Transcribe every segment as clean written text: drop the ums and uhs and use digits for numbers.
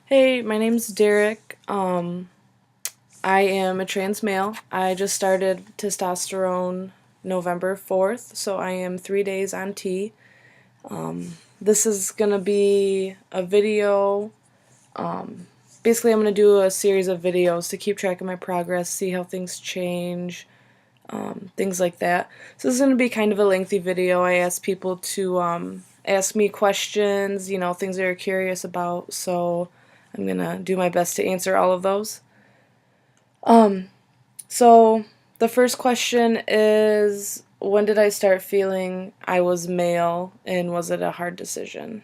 Hey, my name's Derek. I am a trans male. I just started testosterone November 4th, so I am 3 days on T. This is gonna be a video. Basically, I'm gonna do a series of videos to keep track of my progress, see how things change, things like that. So this is gonna be kind of a lengthy video. I ask people to ask me questions, things they're curious about. So I'm gonna do my best to answer all of those. So the first question is, when did I start feeling I was male and was it a hard decision?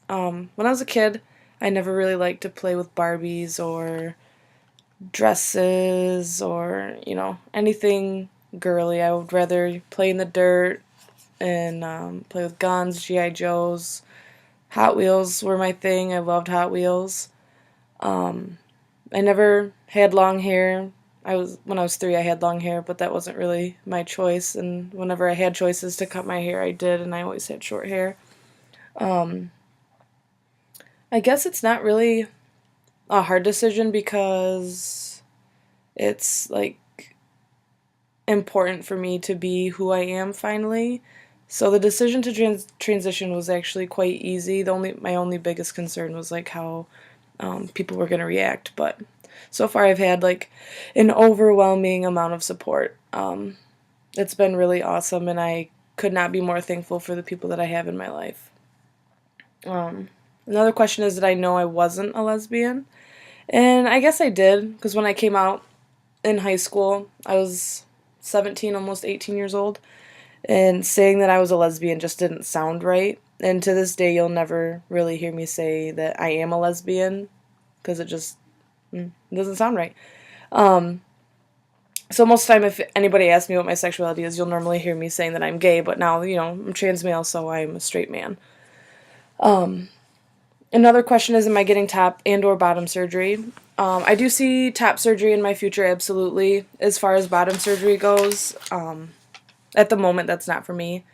When I was a kid, I never really liked to play with Barbies or dresses or, anything girly. I would rather play in the dirt and play with guns, G.I. Joes. Hot Wheels were my thing. I loved Hot Wheels. I never had long hair. When I was 3, I had long hair, but that wasn't really my choice. And whenever I had choices to cut my hair, I did, and I always had short hair. I guess it's not really a hard decision because it's like important for me to be who I am finally. So the decision to transition was actually quite easy. My only biggest concern was like how people were gonna react, but so far I've had like an overwhelming amount of support. It's been really awesome, and I could not be more thankful for the people that I have in my life. Another question is, did I know I wasn't a lesbian? And I guess I did, because when I came out in high school, I was 17, almost 18 years old, and saying that I was a lesbian just didn't sound right. And to this day, you'll never really hear me say that I am a lesbian, because it just doesn't sound right. So most of the time, if anybody asks me what my sexuality is, you'll normally hear me saying that I'm gay, but now, I'm trans male, so I'm a straight man. Another question is, am I getting top and or bottom surgery? I do see top surgery in my future, absolutely. As far as bottom surgery goes, at the moment, that's not for me.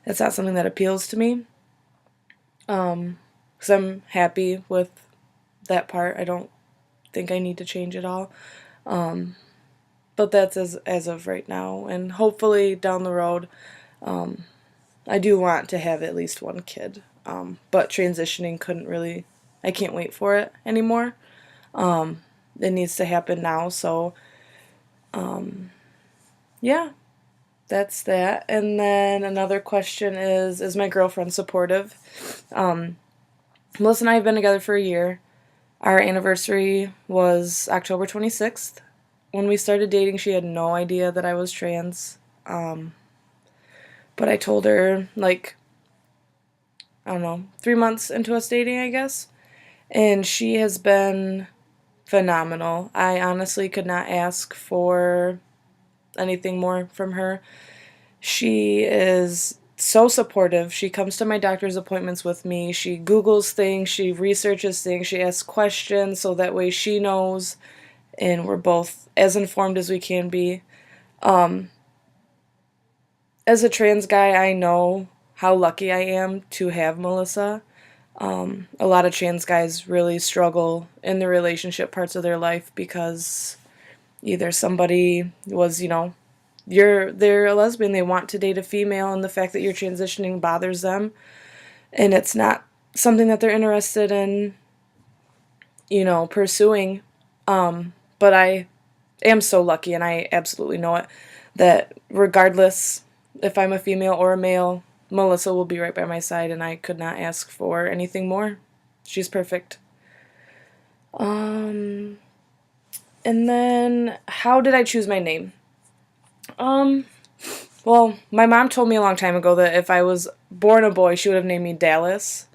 That's not something that appeals to me, because I'm happy with that part. I don't think I need to change it all. But that's as of right now, and hopefully down the road, I do want to have at least one kid. But transitioning couldn't really, I can't wait for it anymore. It needs to happen now, so yeah, that's that. And then another question is my girlfriend supportive? Melissa and I have been together for a year. Our anniversary was October 26th. When we started dating, she had no idea that I was trans. But I told her, like, I don't know, 3 months into us dating, I guess. And she has been phenomenal. I honestly could not ask for anything more from her. She is so supportive. She comes to my doctor's appointments with me. She Googles things, she researches things, she asks questions so that way she knows and we're both as informed as we can be. As a trans guy, I know how lucky I am to have Melissa. A lot of trans guys really struggle in the relationship parts of their life because either somebody was, they're a lesbian, they want to date a female, and the fact that you're transitioning bothers them, and it's not something that they're interested in, pursuing. But I am so lucky, and I absolutely know it, that regardless if I'm a female or a male, Melissa will be right by my side, and I could not ask for anything more. She's perfect. And then, how did I choose my name? Well, my mom told me a long time ago that if I was born a boy, she would have named me Dallas.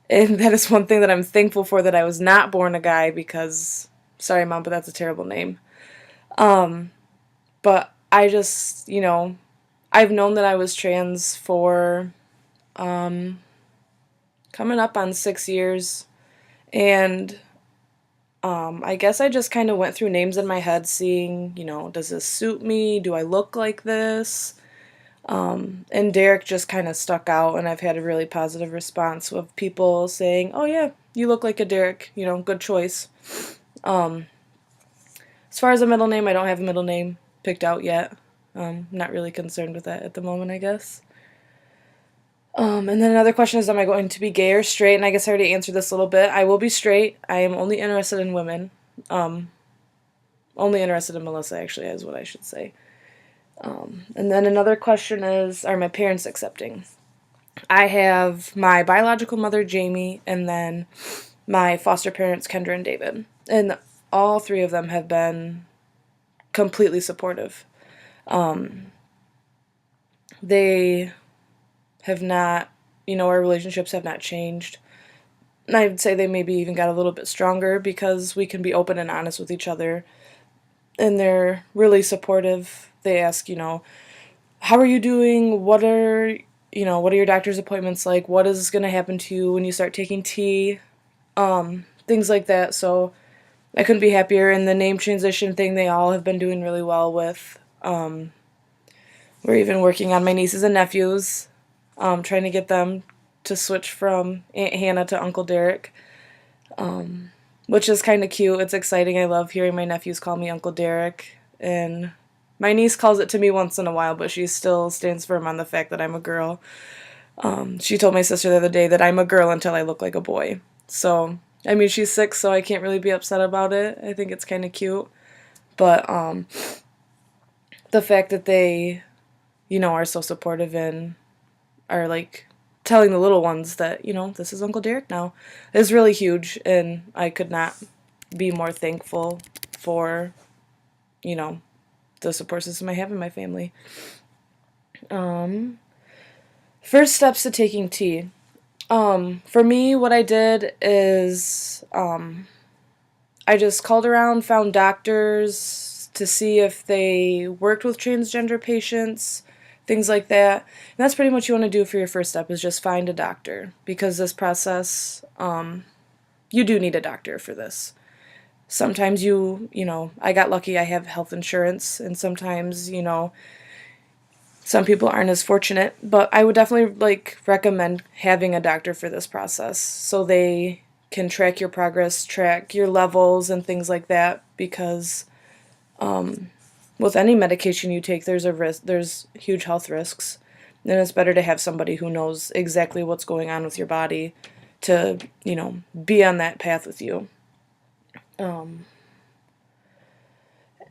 And that is one thing that I'm thankful for, that I was not born a guy, because, sorry, Mom, but that's a terrible name. But I just, I've known that I was trans for coming up on 6 years. And I guess I just kind of went through names in my head, seeing, does this suit me? Do I look like this? And Derek just kind of stuck out, and I've had a really positive response of people saying, oh yeah, you look like a Derek, you know, good choice. Um, as far as a middle name, I don't have a middle name picked out yet. Not really concerned with that at the moment, I guess. And then another question is, am I going to be gay or straight? And I guess I already answered this a little bit. I will be straight. I am only interested in women. Only interested in Melissa, actually, is what I should say. And then another question is, are my parents accepting? I have my biological mother, Jamie, and then my foster parents, Kendra and David. And all three of them have been completely supportive. They have not, you know, our relationships have not changed. And I'd say they maybe even got a little bit stronger because we can be open and honest with each other. And they're really supportive. They ask, you know, how are you doing? What are your doctor's appointments like? What is going to happen to you when you start taking tea? Things like that. So I couldn't be happier. And the name transition thing, they all have been doing really well with. We're even working on my nieces and nephews, trying to get them to switch from Aunt Hannah to Uncle Derek, which is kind of cute. It's exciting. I love hearing my nephews call me Uncle Derek. And my niece calls it to me once in a while, but she still stands firm on the fact that I'm a girl. She told my sister the other day that I'm a girl until I look like a boy. So, I mean, she's 6, so I can't really be upset about it. I think it's kind of cute. But the fact that they, you know, are so supportive and are like telling the little ones that, you know, this is Uncle Derek now is really huge. And I could not be more thankful for, you know, the support system I have in my family. First steps to taking tea. For me, what I did is I just called around, found doctors to see if they worked with transgender patients, things like that. And that's pretty much what you want to do for your first step is just find a doctor because this process, you do need a doctor for this. Sometimes you know, I got lucky, I have health insurance, and sometimes, you know, some people aren't as fortunate, but I would definitely recommend having a doctor for this process so they can track your progress, track your levels and things like that because with any medication you take there's huge health risks. And it's better to have somebody who knows exactly what's going on with your body to, you know, be on that path with you.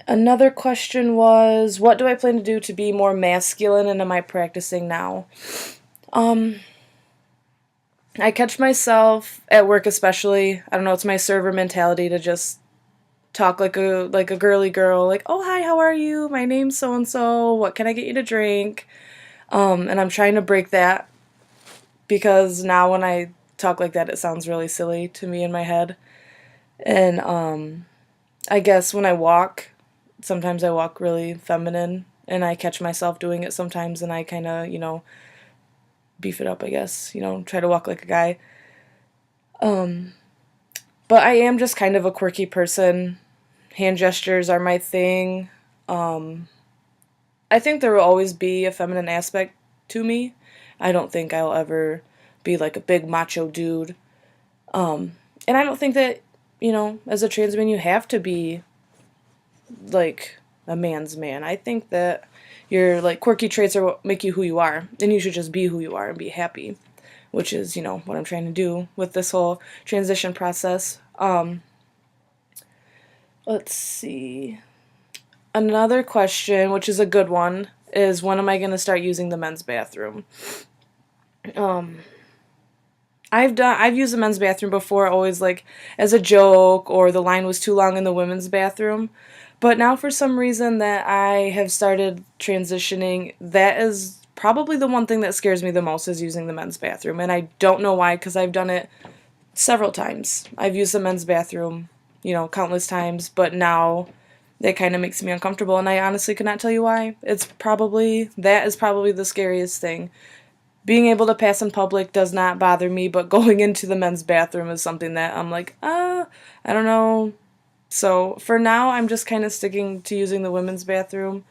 Another question was, what do I plan to do to be more masculine and am I practicing now? I catch myself at work especially, I don't know, it's my server mentality to just talk like a girly girl, like, oh, hi, how are you? My name's so-and-so, what can I get you to drink? And I'm trying to break that because now when I talk like that, it sounds really silly to me in my head. And I guess when I walk, sometimes I walk really feminine, and I catch myself doing it sometimes, and I kind of, you know, beef it up, I guess, you know, try to walk like a guy. But I am just kind of a quirky person. Hand gestures are my thing. I think there will always be a feminine aspect to me. I don't think I'll ever be like a big macho dude. And I don't think that, you know, as a trans man, you have to be like a man's man. I think that your like quirky traits are what make you who you are, and you should just be who you are and be happy, which is, you know, what I'm trying to do with this whole transition process. Let's see. Another question, which is a good one, is when am I going to start using the men's bathroom? I've used the men's bathroom before, always like as a joke, or the line was too long in the women's bathroom. But now for some reason that I have started transitioning, that is probably the one thing that scares me the most is using the men's bathroom. And I don't know why, because I've done it several times. I've used the men's bathroom, you know, countless times, but now it kind of makes me uncomfortable, and I honestly could not tell you why. That is probably the scariest thing. Being able to pass in public does not bother me, but going into the men's bathroom is something that I'm like, I don't know. So for now, I'm just kind of sticking to using the women's bathroom.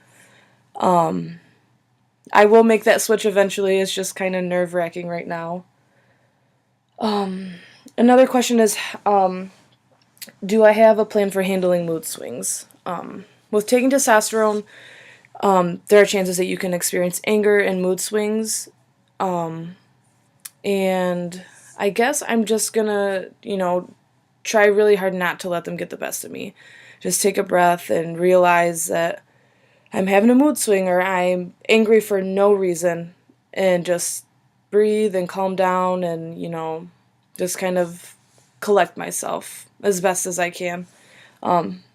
I will make that switch eventually. It's just kind of nerve-wracking right now. Another question is, do I have a plan for handling mood swings? With taking testosterone, there are chances that you can experience anger and mood swings. And I guess I'm just gonna, try really hard not to let them get the best of me. Just take a breath and realize that I'm having a mood swing or I'm angry for no reason, and just breathe and calm down and, just kind of collect myself as best as I can.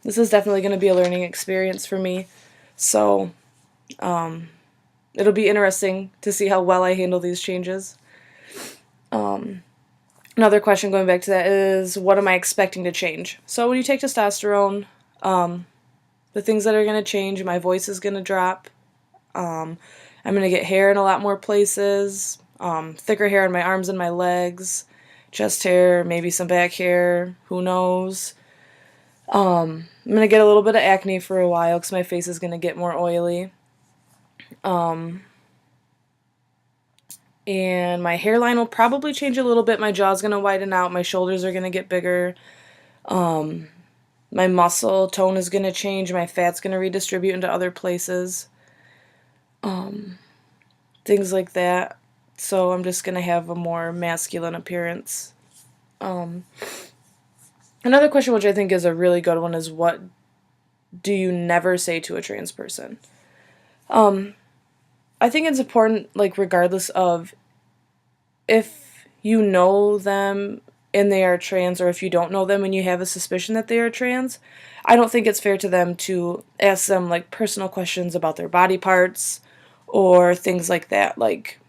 This is definitely going to be a learning experience for me. So it'll be interesting to see how well I handle these changes. Another question going back to that is, what am I expecting to change? So when you take testosterone, the things that are going to change, my voice is going to drop. I'm going to get hair in a lot more places, thicker hair on my arms and my legs, chest hair, maybe some back hair, who knows. I'm going to get a little bit of acne for a while because my face is going to get more oily. And my hairline will probably change a little bit. My jaw's going to widen out. My shoulders are going to get bigger. My muscle tone is going to change. My fat's going to redistribute into other places. Things like that. So I'm just going to have a more masculine appearance. Another question, which I think is a really good one, is what do you never say to a trans person? I think it's important, like, regardless of if you know them and they are trans, or if you don't know them and you have a suspicion that they are trans, I don't think it's fair to them to ask them, like, personal questions about their body parts or things like that. Like,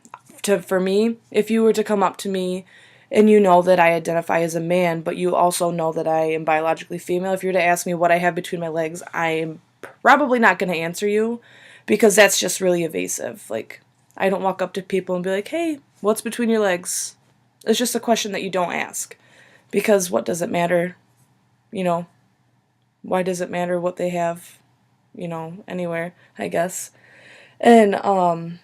for me, if you were to come up to me and you know that I identify as a man, but you also know that I am biologically female, if you were to ask me what I have between my legs, I'm probably not going to answer you, because that's just really evasive. Like, I don't walk up to people and be like, hey, what's between your legs? It's just a question that you don't ask, because what does it matter? Why does it matter what they have, anywhere, I guess. And I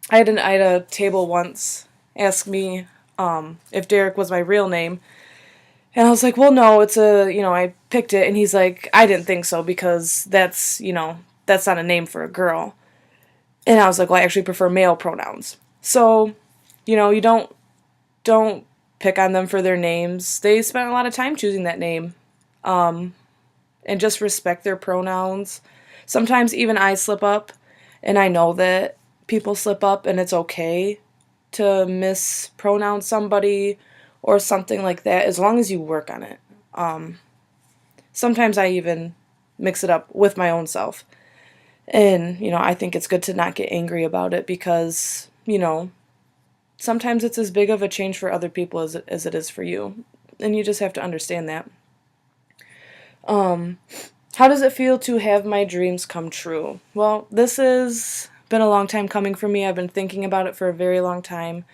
had a table once ask me if Derek was my real name. And I was like, well, no, I picked it. And he's like, I didn't think so, because that's not a name for a girl. And I was like, well, I actually prefer male pronouns. So, you don't pick on them for their names. They spent a lot of time choosing that name. And just respect their pronouns. Sometimes even I slip up, and I know that people slip up, and it's okay to mispronounce somebody or something like that, as long as you work on it. Sometimes I even mix it up with my own self. And, I think it's good to not get angry about it, because, sometimes it's as big of a change for other people as it is for you. And you just have to understand that. How does it feel to have my dreams come true? Well, this has been a long time coming for me. I've been thinking about it for a very long time.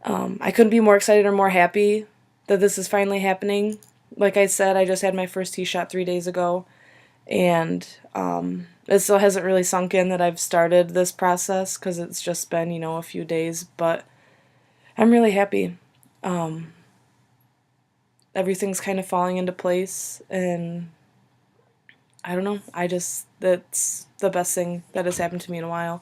I couldn't be more excited or more happy that this is finally happening. Like I said, I just had my first T-shot 3 days ago, and it still hasn't really sunk in that I've started this process, because it's just been, a few days, but I'm really happy. Everything's kind of falling into place, and I don't know, that's the best thing that has happened to me in a while.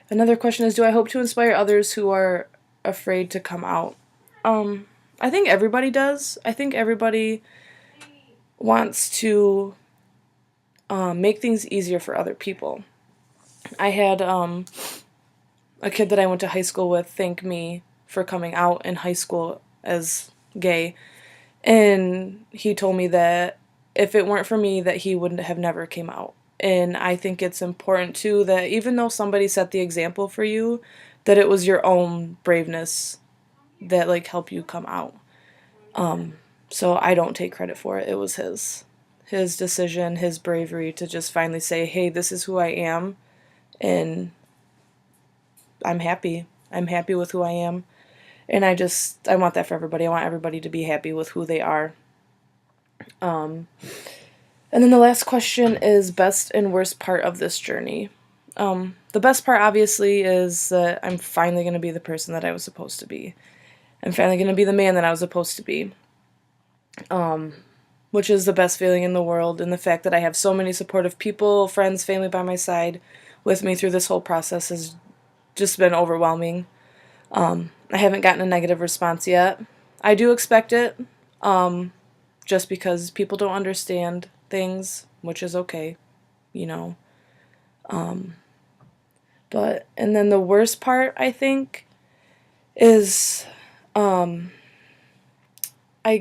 Another question is, do I hope to inspire others who are afraid to come out? I think everybody does. I think everybody wants to make things easier for other people. I had a kid that I went to high school with thank me for coming out in high school as gay, and he told me that if it weren't for me, that he wouldn't have never came out. And I think it's important too that even though somebody set the example for you, that it was your own braveness that, like, helped you come out. So I don't take credit for it. It was his decision, his bravery to just finally say, hey, this is who I am, and I'm happy. I'm happy with who I am. And I want that for everybody. I want everybody to be happy with who they are. And then the last question is, best and worst part of this journey. The best part, obviously, is that I'm finally going to be the person that I was supposed to be. I'm finally going to be the man that I was supposed to be. Which is the best feeling in the world, and the fact that I have so many supportive people, friends, family by my side with me through this whole process has just been overwhelming. I haven't gotten a negative response yet. I do expect it, just because people don't understand things, which is okay, you know. And then the worst part, I think, is, I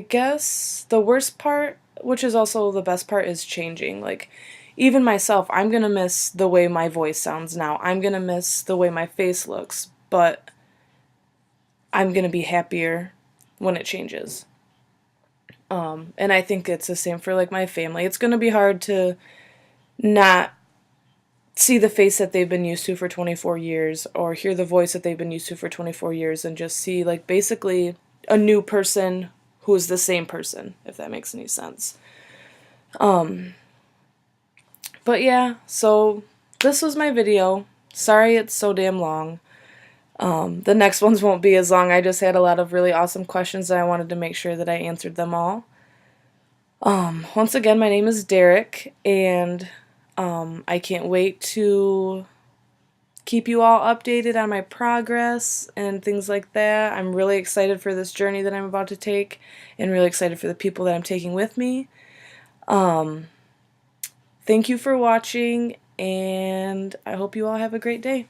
guess the worst part, which is also the best part, is changing. Like, even myself, I'm gonna miss the way my voice sounds now. I'm gonna miss the way my face looks, but I'm gonna be happier when it changes. And I think it's the same for like my family. It's gonna be hard to not see the face that they've been used to for 24 years or hear the voice that they've been used to for 24 years and just see like basically a new person who is the same person, if that makes any sense. But yeah, so this was my video. Sorry it's so damn long. The next ones won't be as long. I just had a lot of really awesome questions and I wanted to make sure that I answered them all. Once again, my name is Derek, and I can't wait to keep you all updated on my progress and things like that. I'm really excited for this journey that I'm about to take and really excited for the people that I'm taking with me. Thank you for watching, and I hope you all have a great day.